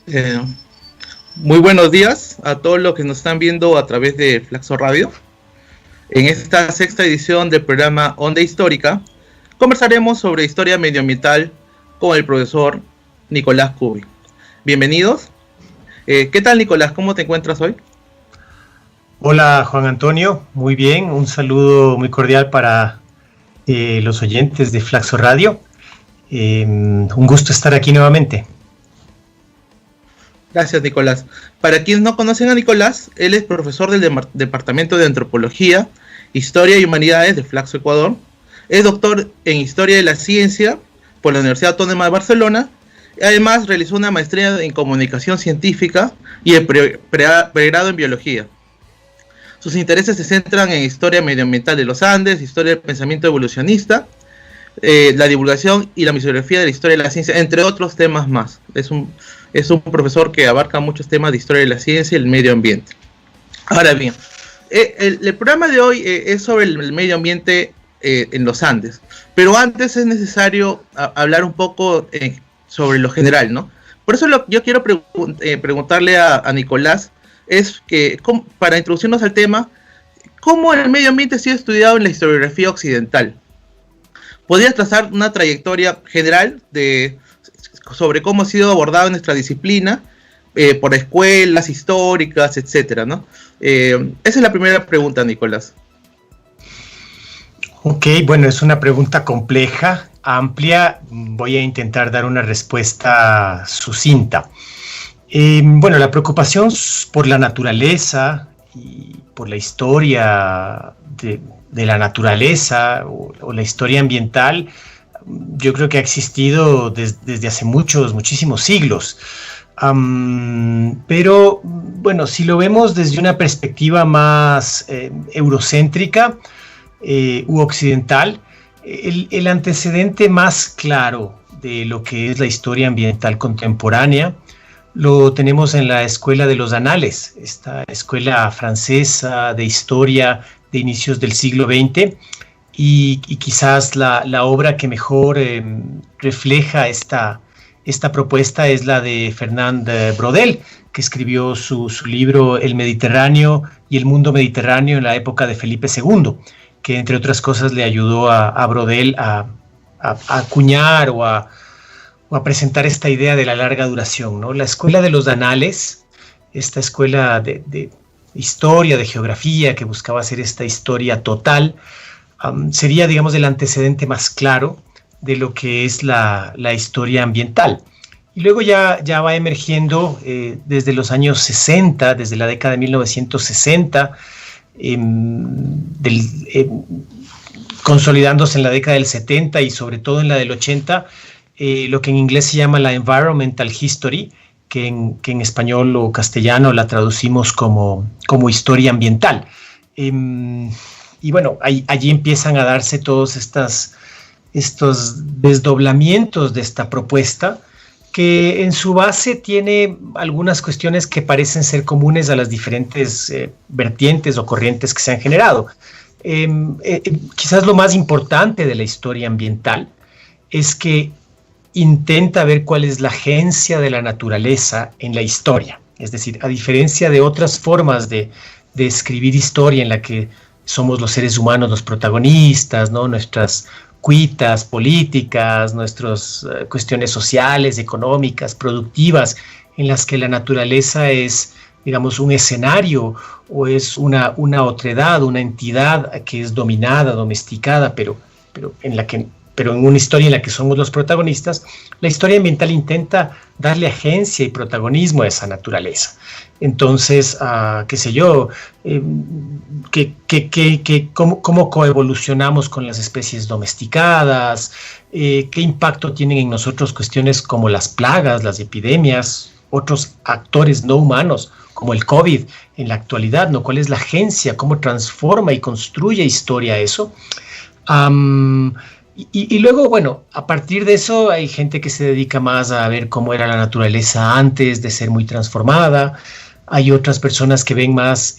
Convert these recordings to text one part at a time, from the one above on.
Eh, Muy buenos días a todos los que nos están viendo a través de Flaxo Radio. En esta sexta edición del programa Onda Histórica, conversaremos sobre historia medioambiental con el profesor Nicolás Cubi. Bienvenidos. ¿Qué tal, Nicolás? ¿Cómo te encuentras hoy? Hola, Juan Antonio. Muy bien. Un saludo muy cordial para los oyentes de Flaxo Radio. Un gusto estar aquí nuevamente. Gracias, Nicolás. Para quienes no conocen a Nicolás, él es profesor del Departamento de Antropología, Historia y Humanidades de Flaxo, Ecuador. Es doctor en Historia de la Ciencia por la Universidad Autónoma de Barcelona. Además, realizó una maestría en Comunicación Científica y el pregrado en Biología. Sus intereses se centran en historia medioambiental de los Andes, historia del pensamiento evolucionista, la divulgación y la museografía de la historia de la ciencia, entre otros temas más. Es un profesor que abarca muchos temas de historia de la ciencia y el medio ambiente. Ahora bien, el programa de hoy es sobre el medio ambiente en los Andes, pero antes es necesario hablar un poco sobre lo general, ¿no? Por eso yo quiero preguntarle a Nicolás, para introducirnos al tema, ¿cómo el medio ambiente ha sido estudiado en la historiografía occidental? ¿Podrías trazar una trayectoria general sobre cómo ha sido abordado en nuestra disciplina por escuelas históricas, etcétera, ¿no? Esa es la primera pregunta, Nicolás. Ok, bueno, es una pregunta compleja, amplia. Voy a intentar dar una respuesta sucinta. Bueno, la preocupación por la naturaleza y por la historia de la naturaleza o la historia ambiental, yo creo que ha existido desde hace muchísimos siglos. Pero, bueno, si lo vemos desde una perspectiva más eurocéntrica u occidental, el antecedente más claro de lo que es la historia ambiental contemporánea lo tenemos en la Escuela de los Anales, esta escuela francesa de historia de inicios del siglo XX, y quizás la obra que mejor refleja esta propuesta es la de Fernand Braudel, que escribió su libro El Mediterráneo y el mundo mediterráneo en la época de Felipe II, que entre otras cosas le ayudó a Braudel a acuñar o a presentar esta idea de la larga duración, ¿no? La Escuela de los Anales, esta escuela de historia, de geografía, que buscaba hacer esta historia total, sería, digamos, el antecedente más claro de lo que es la historia ambiental. Y luego ya va emergiendo desde los años 60, desde la década de 1960, consolidándose en la década del 70 y sobre todo en la del 80, lo que en inglés se llama la Environmental History, que en español o castellano la traducimos como historia ambiental. Y bueno, allí empiezan a darse todos estos desdoblamientos de esta propuesta, que en su base tiene algunas cuestiones que parecen ser comunes a las diferentes vertientes o corrientes que se han generado. Quizás lo más importante de la historia ambiental es que intenta ver cuál es la agencia de la naturaleza en la historia. Es decir, a diferencia de otras formas de escribir historia en la que somos los seres humanos los protagonistas, ¿no? Nuestras cuitas políticas, nuestras cuestiones sociales, económicas, productivas, en las que la naturaleza es, digamos, un escenario o es una otredad, una entidad que es dominada, domesticada, pero en una historia en la que somos los protagonistas. La historia ambiental intenta darle agencia y protagonismo a esa naturaleza. Entonces, qué sé yo, cómo coevolucionamos con las especies domesticadas, qué impacto tienen en nosotros cuestiones como las plagas, las epidemias, otros actores no humanos, como el COVID en la actualidad, ¿no? ¿Cuál es la agencia? ¿Cómo transforma y construye historia eso? Y luego, bueno, a partir de eso hay gente que se dedica más a ver cómo era la naturaleza antes de ser muy transformada. Hay otras personas que ven más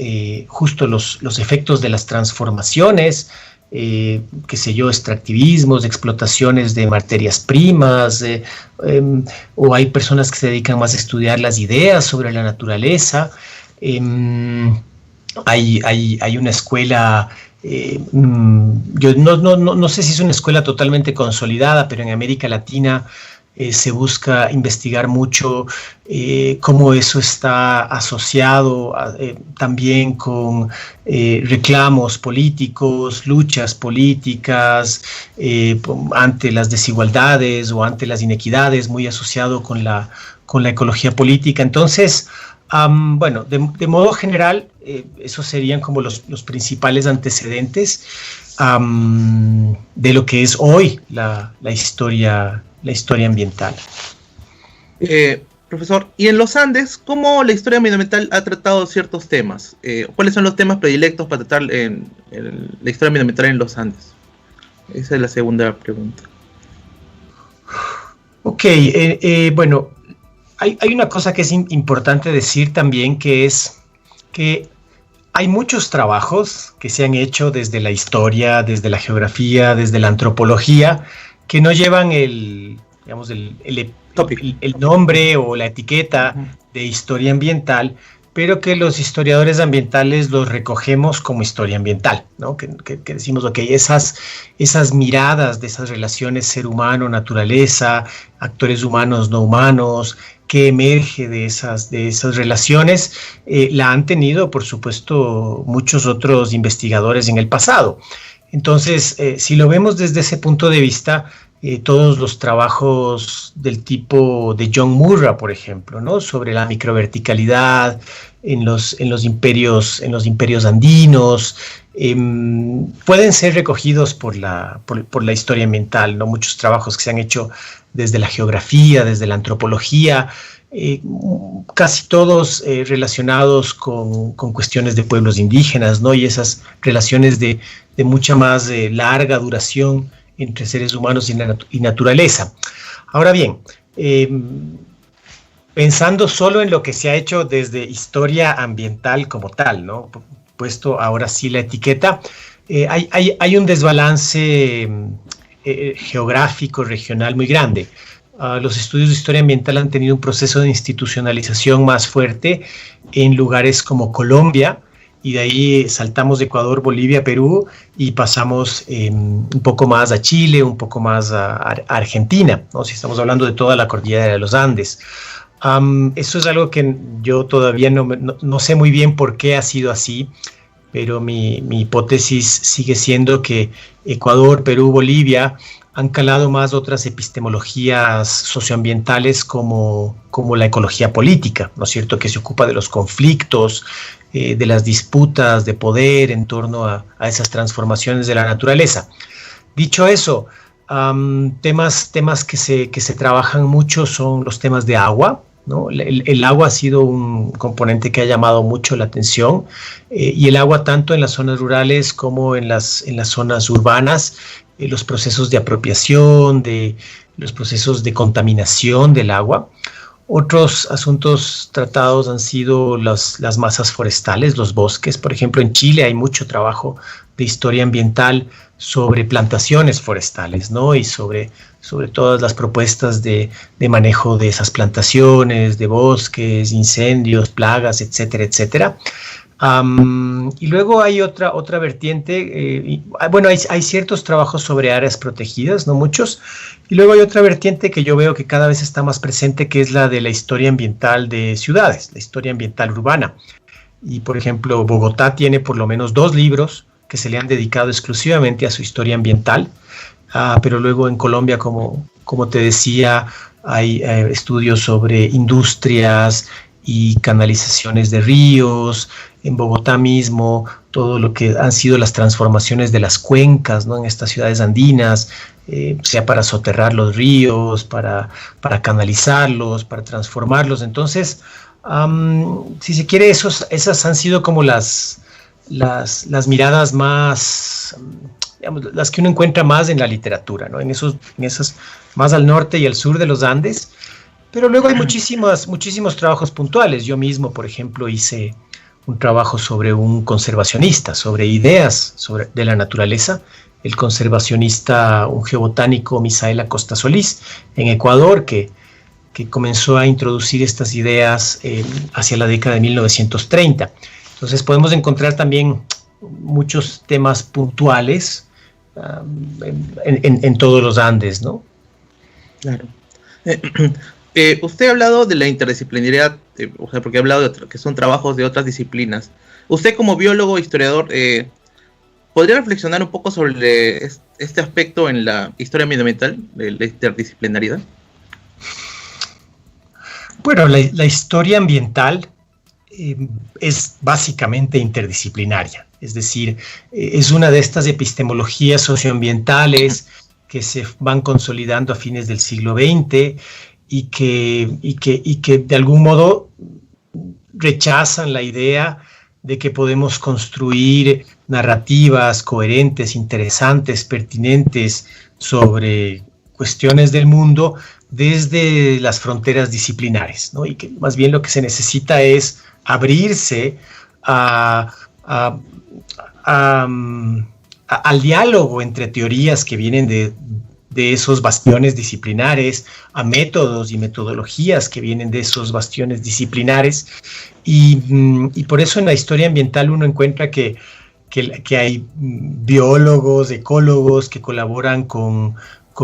justo los efectos de las transformaciones qué sé yo, extractivismos, explotaciones de materias primas, o hay personas que se dedican más a estudiar las ideas sobre la naturaleza. Hay una escuela, yo no sé si es una escuela totalmente consolidada, pero en América Latina se busca investigar mucho cómo eso está asociado también con reclamos políticos, luchas políticas ante las desigualdades o ante las inequidades, muy asociado con la ecología política. Entonces, bueno, de modo general, esos serían como los principales antecedentes de lo que es hoy la historia ambiental. Profesor, y en los Andes, ¿cómo la historia medioambiental ha tratado ciertos temas? ¿Cuáles son los temas predilectos para tratar en la historia medioambiental en los Andes? Esa es la segunda pregunta. Ok, bueno, hay una cosa que es importante decir también, que es que hay muchos trabajos que se han hecho desde la historia, desde la geografía, desde la antropología, que no llevan el nombre o la etiqueta de historia ambiental, pero que los historiadores ambientales los recogemos como historia ambiental, ¿no? Que decimos, ok, esas miradas de esas relaciones ser humano, naturaleza, actores humanos, no humanos, que emerge de esas relaciones, la han tenido, por supuesto, muchos otros investigadores en el pasado. Entonces, si lo vemos desde ese punto de vista, todos los trabajos del tipo de John Murray, por ejemplo, ¿no? Sobre la microverticalidad en los imperios andinos, pueden ser recogidos por la historia ambiental, ¿no? Muchos trabajos que se han hecho desde la geografía, desde la antropología, casi todos relacionados con cuestiones de pueblos indígenas, ¿no? Y esas relaciones de mucha más larga duración entre seres humanos y naturaleza. Ahora bien, pensando solo en lo que se ha hecho desde historia ambiental como tal, ¿no? Puesto ahora sí la etiqueta, hay un desbalance geográfico, regional muy grande. Los estudios de historia ambiental han tenido un proceso de institucionalización más fuerte en lugares como Colombia, y de ahí saltamos de Ecuador, Bolivia, Perú, y pasamos un poco más a Chile, un poco más a Argentina, ¿no? Si estamos hablando de toda la cordillera de los Andes. Eso es algo que yo todavía no sé muy bien por qué ha sido así, pero mi hipótesis sigue siendo que Ecuador, Perú, Bolivia han calado más otras epistemologías socioambientales como la ecología política, ¿no es cierto?, que se ocupa de los conflictos, de las disputas de poder en torno a esas transformaciones de la naturaleza. Dicho eso, temas que se trabajan mucho son los temas de agua, ¿no? El agua ha sido un componente que ha llamado mucho la atención, y el agua tanto en las zonas rurales como en las zonas urbanas, los procesos de apropiación, los procesos de contaminación del agua. Otros asuntos tratados han sido las masas forestales, los bosques. Por ejemplo, en Chile hay mucho trabajo de historia ambiental sobre plantaciones forestales, ¿no? Y sobre todas las propuestas de manejo de esas plantaciones, de bosques, incendios, plagas, etcétera, etcétera. Y luego hay otra vertiente, bueno, hay ciertos trabajos sobre áreas protegidas, no muchos, y luego hay otra vertiente que yo veo que cada vez está más presente, que es la de la historia ambiental de ciudades, la historia ambiental urbana. Y por ejemplo, Bogotá tiene por lo menos 2 libros que se le han dedicado exclusivamente a su historia ambiental, pero luego en Colombia, como te decía, hay estudios sobre industrias y canalizaciones de ríos. En Bogotá mismo, todo lo que han sido las transformaciones de las cuencas, ¿no?, en estas ciudades andinas, sea para soterrar los ríos, para canalizarlos, para transformarlos. Entonces, si se quiere, esas han sido como las miradas más, digamos, las que uno encuentra más en la literatura, ¿no? En esas más al norte y al sur de los Andes. Pero luego hay muchísimos trabajos puntuales. Yo mismo, por ejemplo, hice un trabajo sobre un conservacionista, sobre ideas de la naturaleza, el conservacionista, un geobotánico, Misael Acosta Solís, en Ecuador, que comenzó a introducir estas ideas hacia la década de 1930. Entonces podemos encontrar también muchos temas puntuales en todos los Andes, ¿no? Claro. Usted ha hablado de la interdisciplinaridad, o sea, porque ha hablado de que son trabajos de otras disciplinas. Usted como biólogo, historiador, ¿podría reflexionar un poco sobre este aspecto en la historia medioambiental, de la interdisciplinaridad? Bueno, la historia ambiental es básicamente interdisciplinaria, es decir, es una de estas epistemologías socioambientales que se van consolidando a fines del siglo XX y que de algún modo rechazan la idea de que podemos construir narrativas coherentes, interesantes, pertinentes sobre cuestiones del mundo desde las fronteras disciplinares, ¿no? Y que más bien lo que se necesita es abrirse al diálogo entre teorías que vienen de esos bastiones disciplinares, a métodos y metodologías que vienen de esos bastiones disciplinares, y por eso en la historia ambiental uno encuentra que hay biólogos, ecólogos que colaboran con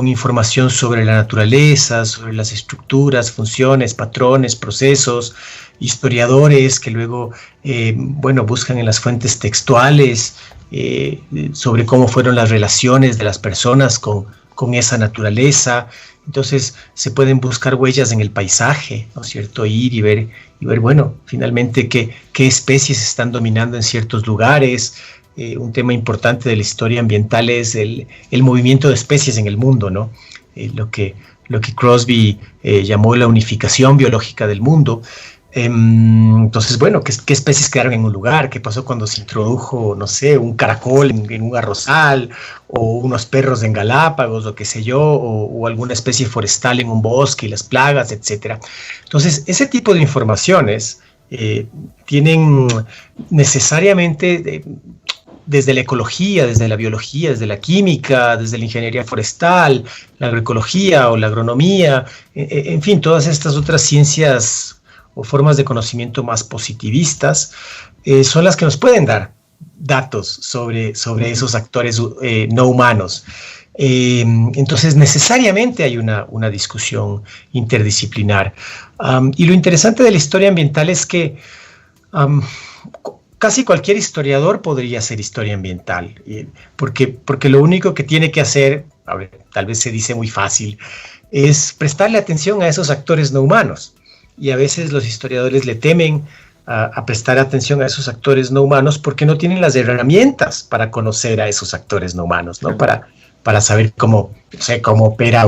información sobre la naturaleza, sobre las estructuras, funciones, patrones, procesos, historiadores que luego buscan en las fuentes textuales sobre cómo fueron las relaciones de las personas con esa naturaleza. Entonces se pueden buscar huellas en el paisaje, ¿no es cierto? Ir y ver, bueno, finalmente qué especies están dominando en ciertos lugares. Un tema importante de la historia ambiental es el movimiento de especies en el mundo, ¿no? Lo que Crosby llamó la unificación biológica del mundo. Entonces, bueno, ¿qué especies quedaron en un lugar? ¿Qué pasó cuando se introdujo, no sé, un caracol en un arrozal, o unos perros en Galápagos, o qué sé yo, o alguna especie forestal en un bosque y las plagas, etcétera? Entonces, ese tipo de informaciones tienen necesariamente desde la ecología, desde la biología, desde la química, desde la ingeniería forestal, la agroecología o la agronomía, en fin, todas estas otras ciencias o formas de conocimiento más positivistas son las que nos pueden dar datos sobre esos actores no humanos. Entonces necesariamente hay una discusión interdisciplinar. Y lo interesante de la historia ambiental es que casi cualquier historiador podría hacer historia ambiental, porque lo único que tiene que hacer, a ver, tal vez se dice muy fácil, es prestarle atención a esos actores no humanos. Y a veces los historiadores le temen a prestar atención a esos actores no humanos porque no tienen las herramientas para conocer a esos actores no humanos, ¿no? Para saber cómo opera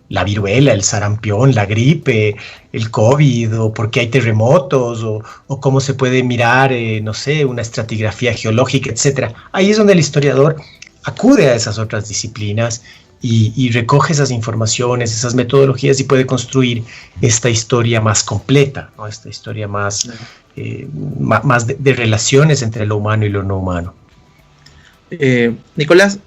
la viruela, el sarampión, la gripe, el COVID, o por qué hay terremotos, o cómo se puede mirar, no sé, una estratigrafía geológica, etc. Ahí es donde el historiador acude a esas otras disciplinas y recoge esas informaciones, esas metodologías, y puede construir esta historia más completa, ¿no? Esta historia más de relaciones entre lo humano y lo no humano. Nicolás,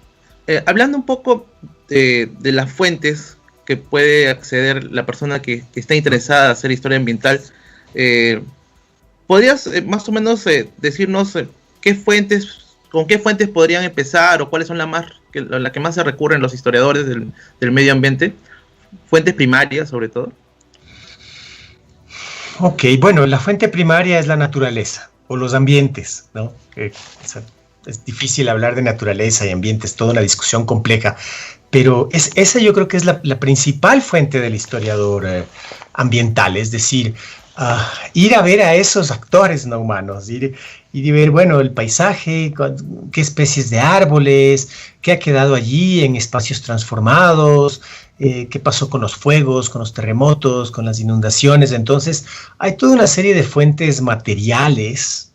hablando un poco de las fuentes que puede acceder la persona que está interesada en hacer historia ambiental, ¿podrías más o menos decirnos con qué fuentes podrían empezar, o cuáles son las que más se recurren los historiadores del medio ambiente? Fuentes primarias, sobre todo. Ok, bueno, la fuente primaria es la naturaleza o los ambientes, ¿no? Es difícil hablar de naturaleza y ambiente, es toda una discusión compleja, pero esa yo creo que es la principal fuente del historiador ambiental, es decir, ir a ver a esos actores no humanos, ir y ver, bueno, el paisaje, qué especies de árboles, qué ha quedado allí en espacios transformados, qué pasó con los fuegos, con los terremotos, con las inundaciones. Entonces hay toda una serie de fuentes materiales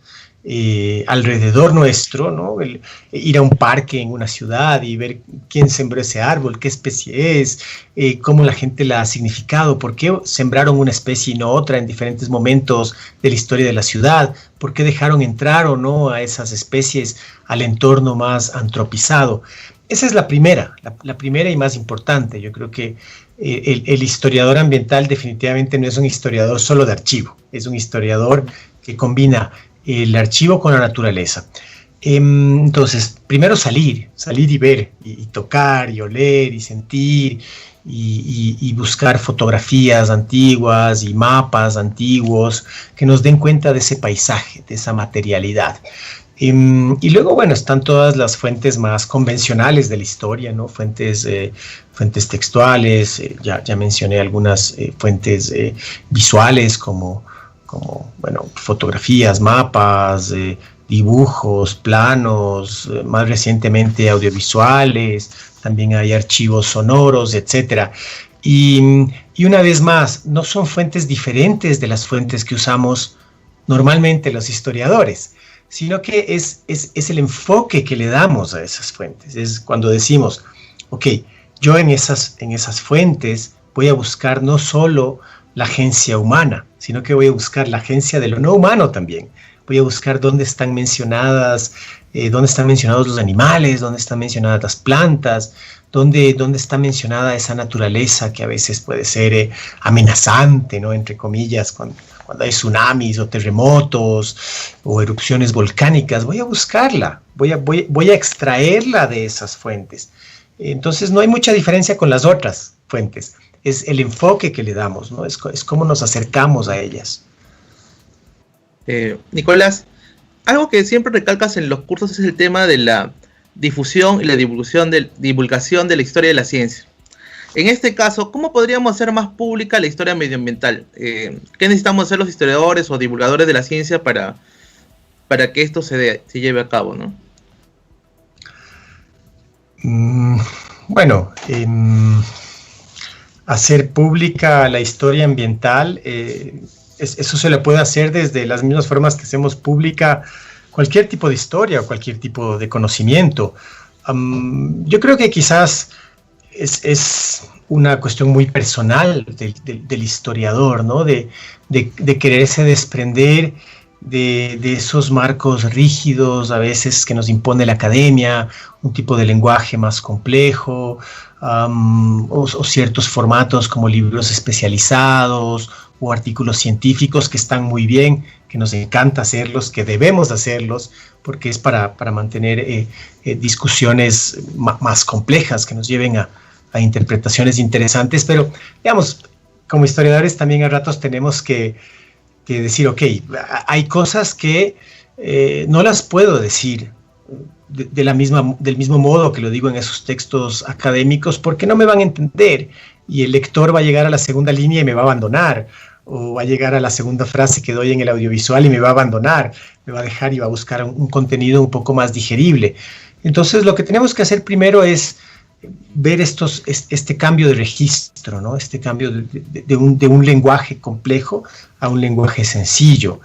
alrededor nuestro, ¿no? Ir a un parque en una ciudad y ver quién sembró ese árbol, qué especie es, cómo la gente la ha significado, por qué sembraron una especie y no otra en diferentes momentos de la historia de la ciudad, por qué dejaron entrar o no a esas especies al entorno más antropizado. Esa es la primera y más importante. Yo creo que el historiador ambiental definitivamente no es un historiador solo de archivo, es un historiador que combina el archivo con la naturaleza. Entonces, primero salir y ver, y tocar, y oler, y sentir, y buscar fotografías antiguas y mapas antiguos que nos den cuenta de ese paisaje, de esa materialidad. Y luego, bueno, están todas las fuentes más convencionales de la historia, ¿no? Fuentes textuales, ya mencioné algunas fuentes visuales como, bueno, fotografías, mapas, dibujos, planos, más recientemente audiovisuales, también hay archivos sonoros, etc. Y una vez más, no son fuentes diferentes de las fuentes que usamos normalmente los historiadores, sino que es el enfoque que le damos a esas fuentes. Es cuando decimos, ok, yo en esas fuentes voy a buscar no solo la agencia humana, sino que voy a buscar la agencia de lo no humano también. Voy a buscar dónde están mencionados los animales, dónde están mencionadas las plantas, dónde está mencionada esa naturaleza que a veces puede ser amenazante, ¿no? Entre comillas, cuando hay tsunamis o terremotos o erupciones volcánicas. Voy a buscarla, voy a extraerla de esas fuentes. Entonces no hay mucha diferencia con las otras fuentes. Es el enfoque que le damos, ¿no? Es cómo nos acercamos a ellas. Nicolás, algo que siempre recalcas en los cursos es el tema de la difusión y la divulgación de la historia de la ciencia. En este caso, ¿cómo podríamos hacer más pública la historia medioambiental? ¿Qué necesitamos hacer los historiadores o divulgadores de la ciencia para que esto se lleve a cabo, ¿no? Bueno, hacer pública la historia ambiental, eso se le puede hacer desde las mismas formas que hacemos pública cualquier tipo de historia o cualquier tipo de conocimiento. Yo creo que quizás es una cuestión muy personal del historiador, ¿no? De quererse desprender de esos marcos rígidos a veces que nos impone la academia, un tipo de lenguaje más complejo, o ciertos formatos como libros especializados o artículos científicos que están muy bien, que nos encanta hacerlos, que debemos hacerlos, porque es para mantener discusiones más complejas que nos lleven a interpretaciones interesantes. Pero, digamos, como historiadores también a ratos tenemos que decir, ok, hay cosas que no las puedo decir del mismo modo que lo digo en esos textos académicos, porque no me van a entender y el lector va a llegar a la segunda línea y me va a abandonar, o va a llegar a la segunda frase que doy en el audiovisual y me va a abandonar, me va a dejar y va a buscar un contenido un poco más digerible. Entonces lo que tenemos que hacer primero es ver este cambio de registro, ¿no? Este cambio de un lenguaje complejo a un lenguaje sencillo.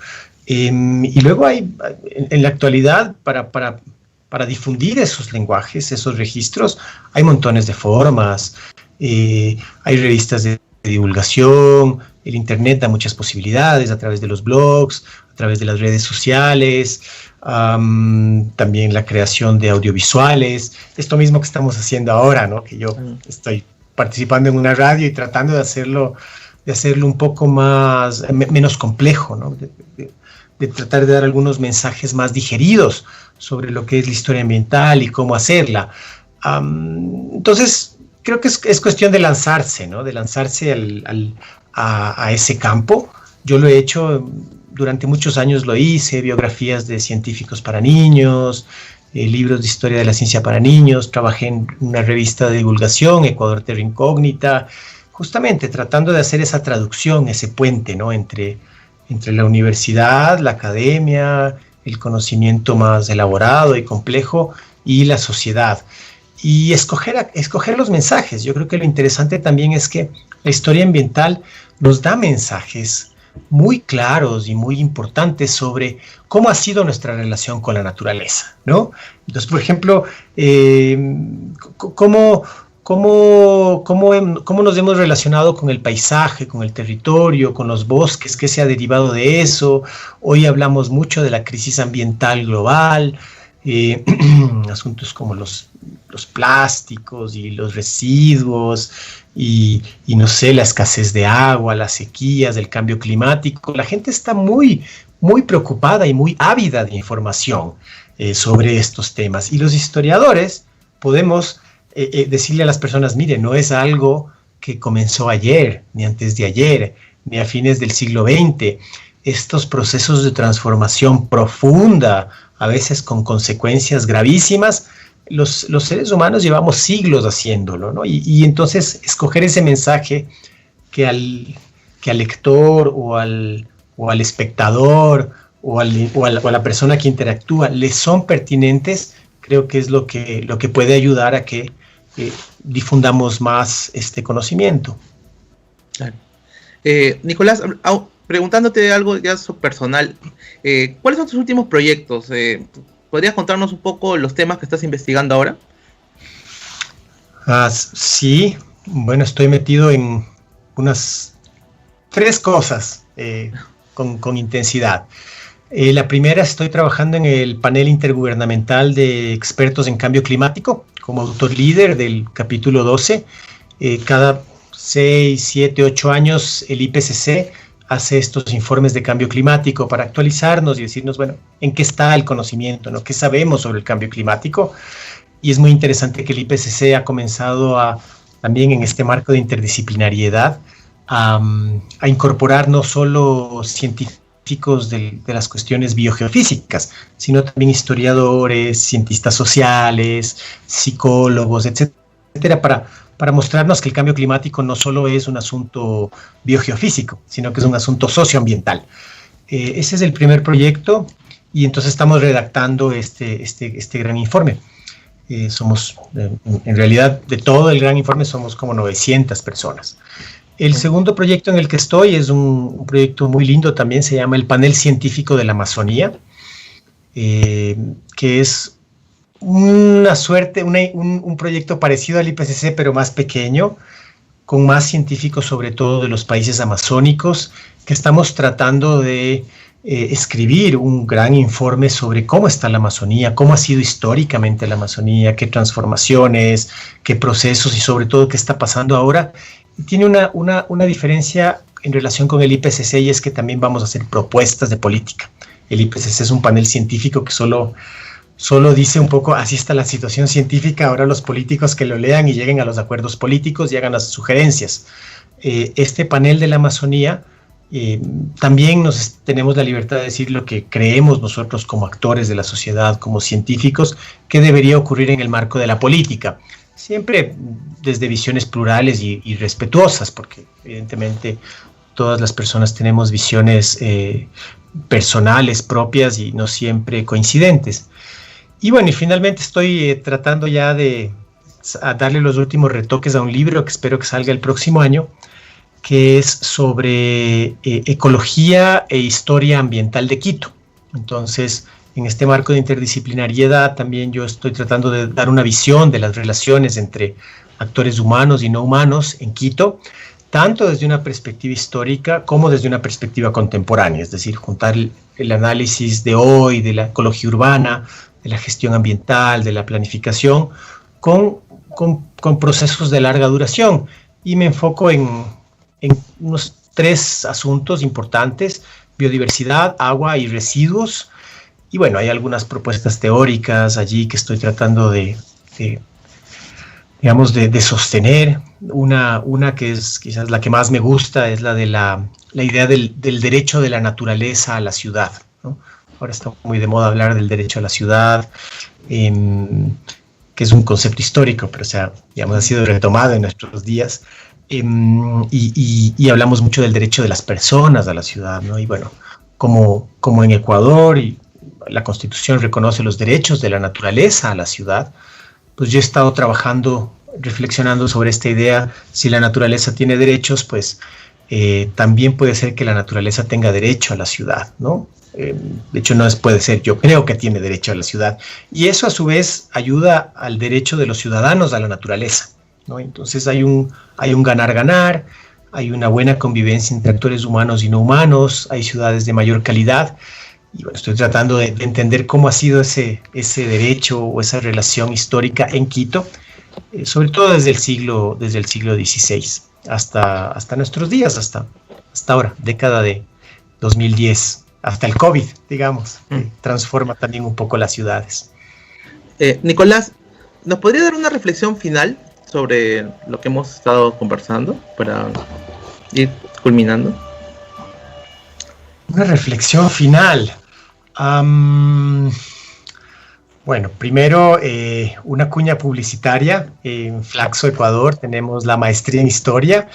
Y luego hay, en la actualidad, para difundir esos lenguajes, esos registros, hay montones de formas, hay revistas de divulgación, el internet da muchas posibilidades a través de los blogs, a través de las redes sociales, también la creación de audiovisuales, esto mismo que estamos haciendo ahora, ¿no? Que yo estoy participando en una radio y tratando de hacerlo un poco menos complejo, ¿no? De tratar de dar algunos mensajes más digeridos sobre lo que es la historia ambiental y cómo hacerla. Entonces, creo que es cuestión de lanzarse, ¿no? De lanzarse a ese campo. Yo lo he hecho, durante muchos años lo hice, biografías de científicos para niños, libros de historia de la ciencia para niños, trabajé en una revista de divulgación, Ecuador Terra Incógnita, justamente tratando de hacer esa traducción, ese puente, ¿no? Entre la universidad, la academia, el conocimiento más elaborado y complejo y la sociedad. Y escoger los mensajes. Yo creo que lo interesante también es que la historia ambiental nos da mensajes muy claros y muy importantes sobre cómo ha sido nuestra relación con la naturaleza, ¿no? Entonces, por ejemplo, cómo nos hemos relacionado con el paisaje, con el territorio, con los bosques, qué se ha derivado de eso. Hoy hablamos mucho de la crisis ambiental global, asuntos como los plásticos y los residuos y no sé, la escasez de agua, las sequías, el cambio climático. La gente está muy preocupada y muy ávida de información sobre estos temas. Y los historiadores podemos decirle a las personas, mire, no es algo que comenzó ayer, ni antes de ayer, ni a fines del siglo XX. Estos procesos de transformación profunda, a veces con consecuencias gravísimas, los seres humanos llevamos siglos haciéndolo, ¿no? Y entonces escoger ese mensaje que al lector o al espectador o a la persona que interactúa le son pertinentes, creo que es lo que puede ayudar a que difundamos más este conocimiento. Claro. Nicolás, preguntándote algo ya personal, ¿cuáles son tus últimos proyectos? ¿Podrías contarnos un poco los temas que estás investigando ahora? Sí, bueno, estoy metido en unas 3 cosas con intensidad. La primera, estoy trabajando en el panel intergubernamental de expertos en cambio climático, como autor líder del capítulo 12. Cada 6, 7, 8 años el IPCC hace estos informes de cambio climático para actualizarnos y decirnos, bueno, en qué está el conocimiento, ¿no? ¿Qué sabemos sobre el cambio climático? Y es muy interesante que el IPCC ha comenzado también en este marco de interdisciplinariedad a incorporar no solo científicos de las cuestiones biogeofísicas, sino también historiadores, cientistas sociales, psicólogos, etcétera, para mostrarnos que el cambio climático no solo es un asunto biogeofísico, sino que es un asunto socioambiental. Ese es el primer proyecto y entonces estamos redactando este gran informe. Somos, en realidad, de todo el gran informe somos como 900 personas. El segundo proyecto en el que estoy es un proyecto muy lindo también, se llama el Panel Científico de la Amazonía, que es una suerte, un proyecto parecido al IPCC, pero más pequeño, con más científicos, sobre todo de los países amazónicos, que estamos tratando de escribir un gran informe sobre cómo está la Amazonía, cómo ha sido históricamente la Amazonía, qué transformaciones, qué procesos y sobre todo qué está pasando ahora. Y tiene una diferencia en relación con el IPCC y es que también vamos a hacer propuestas de política. El IPCC es un panel científico que solo dice un poco, así está la situación científica, ahora los políticos que lo lean y lleguen a los acuerdos políticos y hagan las sugerencias. Este panel de la Amazonía también tenemos la libertad de decir lo que creemos nosotros como actores de la sociedad, como científicos, que debería ocurrir en el marco de la política. Siempre desde visiones plurales y respetuosas, porque evidentemente todas las personas tenemos visiones personales propias y no siempre coincidentes. Y bueno, y finalmente estoy tratando ya de darle los últimos retoques a un libro que espero que salga el próximo año, que es sobre ecología e historia ambiental de Quito. Entonces, en este marco de interdisciplinariedad también yo estoy tratando de dar una visión de las relaciones entre actores humanos y no humanos en Quito, tanto desde una perspectiva histórica como desde una perspectiva contemporánea, es decir, juntar el análisis de hoy, de la ecología urbana, de la gestión ambiental, de la planificación, con procesos de larga duración. Y me enfoco en unos 3 asuntos importantes: biodiversidad, agua y residuos. Y bueno, hay algunas propuestas teóricas allí que estoy tratando de sostener. Una que es quizás la que más me gusta es la de la idea del derecho de la naturaleza a la ciudad, ¿no? Ahora está muy de moda hablar del derecho a la ciudad, que es un concepto histórico, pero ha sido retomado en nuestros días. Y hablamos mucho del derecho de las personas a la ciudad, ¿no? Y bueno, como en Ecuador y la Constitución reconoce los derechos de la naturaleza a la ciudad, pues yo he estado reflexionando sobre esta idea. Si la naturaleza tiene derechos, pues también puede ser que la naturaleza tenga derecho a la ciudad, ¿no? De hecho, no puede ser, yo creo que tiene derecho a la ciudad. Y eso a su vez ayuda al derecho de los ciudadanos a la naturaleza, ¿no? Entonces hay un ganar-ganar, hay una buena convivencia entre actores humanos y no humanos, hay ciudades de mayor calidad. Y bueno, estoy tratando de entender cómo ha sido ese derecho o esa relación histórica en Quito, sobre todo desde el siglo XVI hasta nuestros días, hasta ahora, década de 2010. Hasta el COVID, digamos, transforma también un poco las ciudades. Nicolás, ¿nos podría dar una reflexión final sobre lo que hemos estado conversando para ir culminando? Una reflexión final. Bueno, primero una cuña publicitaria. En Flaxo, Ecuador, tenemos la maestría en historia.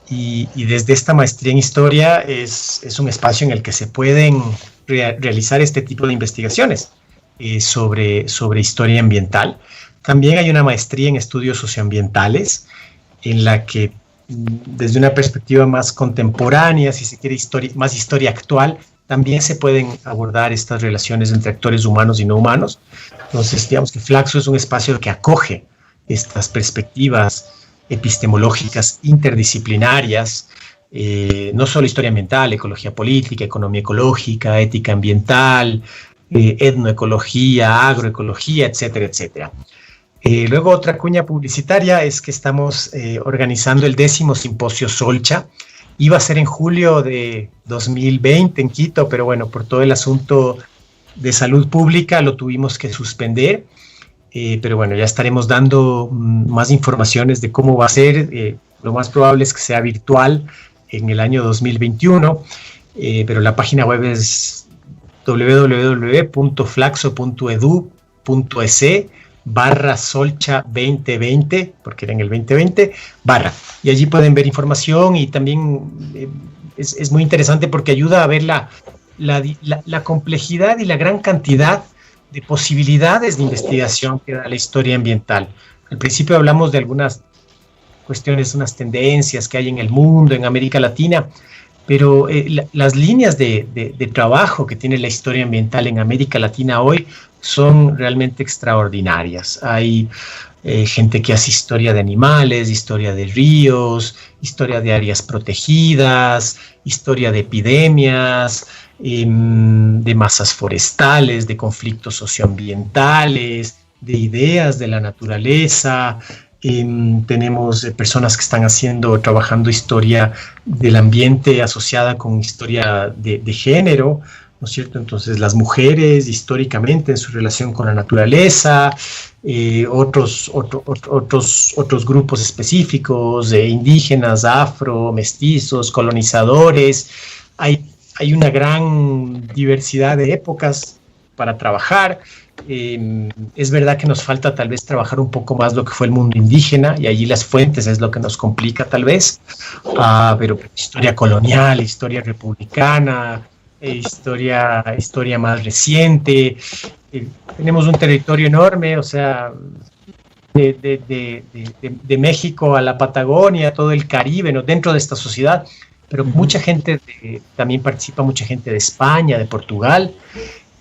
Y desde esta maestría en historia es un espacio en el que se pueden realizar este tipo de investigaciones sobre historia ambiental. También hay una maestría en estudios socioambientales en la que desde una perspectiva más contemporánea, si se quiere más historia actual, también se pueden abordar estas relaciones entre actores humanos y no humanos. Entonces, digamos que Flaxo es un espacio que acoge estas perspectivas epistemológicas interdisciplinarias, no solo historia ambiental, ecología política, economía ecológica, ética ambiental, etnoecología, agroecología, etcétera, etcétera. Luego otra cuña publicitaria es que estamos organizando el 10º Simposio Solcha. Iba a ser en julio de 2020 en Quito, pero bueno, por todo el asunto de salud pública lo tuvimos que suspender. Pero bueno, ya estaremos dando más informaciones de cómo va a ser. Lo más probable es que sea virtual en el año 2021, pero la página web es www.flaxo.edu.es/Solcha 2020, porque era en el 2020, y allí pueden ver información y también es muy interesante porque ayuda a ver la complejidad y la gran cantidad de posibilidades de investigación que da la historia ambiental. Al principio hablamos de algunas cuestiones, unas tendencias que hay en el mundo, en América Latina, pero las líneas de trabajo que tiene la historia ambiental en América Latina hoy son realmente extraordinarias. Hay gente que hace historia de animales, historia de ríos, historia de áreas protegidas, historia de epidemias, de masas forestales, de conflictos socioambientales, de ideas de la naturaleza. Tenemos personas que están trabajando historia del ambiente asociada con historia de género, ¿no es cierto? Entonces las mujeres históricamente en su relación con la naturaleza, otros grupos específicos de indígenas, afro, mestizos, colonizadores. Hay una gran diversidad de épocas para trabajar. Es verdad que nos falta tal vez trabajar un poco más lo que fue el mundo indígena y allí las fuentes es lo que nos complica tal vez, pero historia colonial, historia republicana, historia más reciente. Tenemos un territorio enorme, o sea, de México a la Patagonia, todo el Caribe, ¿no? Dentro de esta sociedad, pero mucha gente, también participa mucha gente de España, de Portugal,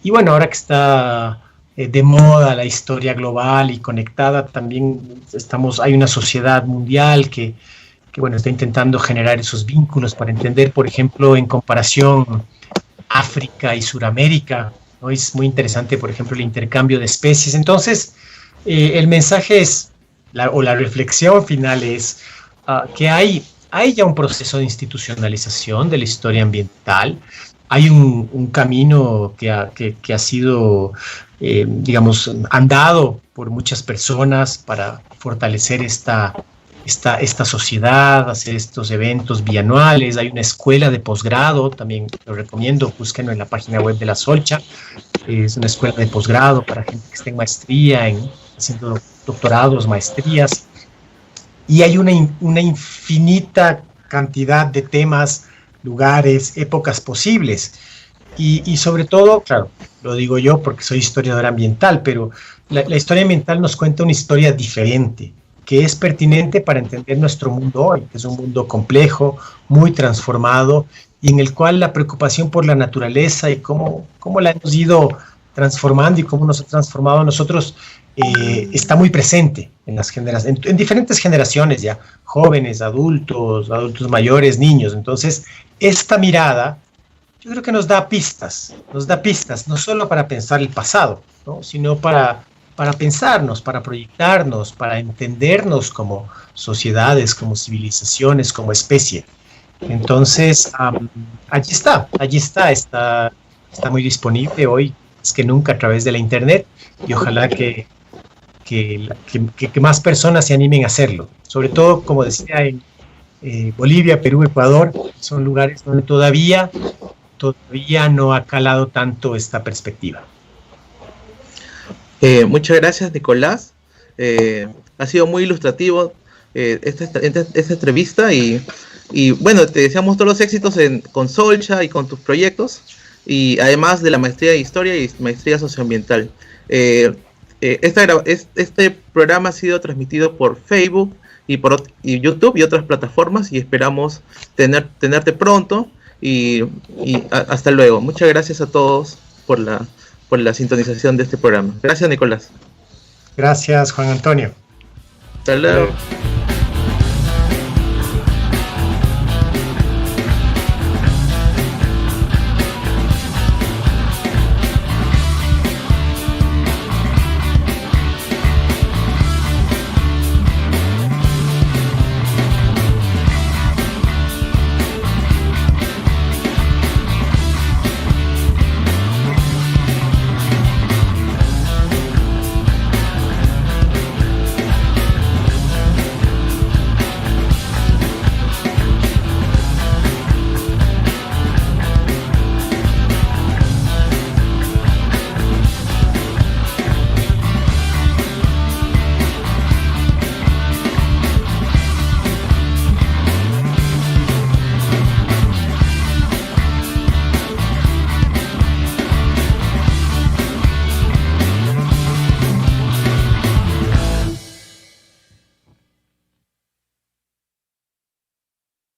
y bueno, ahora que está de moda la historia global y conectada, también hay una sociedad mundial que bueno, está intentando generar esos vínculos para entender, por ejemplo, en comparación África y Suramérica, ¿no? Es muy interesante, por ejemplo, el intercambio de especies. Entonces, el mensaje es, la reflexión final es que hay ya un proceso de institucionalización de la historia ambiental. Hay un camino que ha sido, digamos, andado por muchas personas para fortalecer esta sociedad, hacer estos eventos bianuales. Hay una escuela de posgrado, también lo recomiendo, búsquenlo en la página web de la Solcha. Es una escuela de posgrado para gente que esté en maestría, haciendo doctorados, maestrías. Y hay una infinita cantidad de temas, lugares, épocas posibles. Y sobre todo, claro, lo digo yo porque soy historiador ambiental, pero la historia ambiental nos cuenta una historia diferente que es pertinente para entender nuestro mundo hoy, que es un mundo complejo, muy transformado, y en el cual la preocupación por la naturaleza y cómo la hemos ido transformando y cómo nos ha transformado a nosotros está muy presente en las en diferentes generaciones ya, jóvenes, adultos mayores, niños. Entonces, esta mirada yo creo que nos da pistas, no solo para pensar el pasado, ¿no? Sino para pensarnos, para proyectarnos, para entendernos como sociedades, como civilizaciones, como especie. Entonces, allí está muy disponible hoy, es que nunca, a través de la internet, y ojalá que más personas se animen a hacerlo. Sobre todo, como decía, en Bolivia, Perú, Ecuador, son lugares donde todavía no ha calado tanto esta perspectiva. Muchas gracias, Nicolás. Ha sido muy ilustrativo esta entrevista y bueno, te deseamos todos los éxitos con Solcha y con tus proyectos, y además de la maestría de Historia y maestría socioambiental. Este programa ha sido transmitido por Facebook y YouTube y otras plataformas, y esperamos tenerte pronto, y hasta luego. Muchas gracias a todos por la sintonización de este programa. Gracias, Nicolás. Gracias, Juan Antonio. Hasta luego.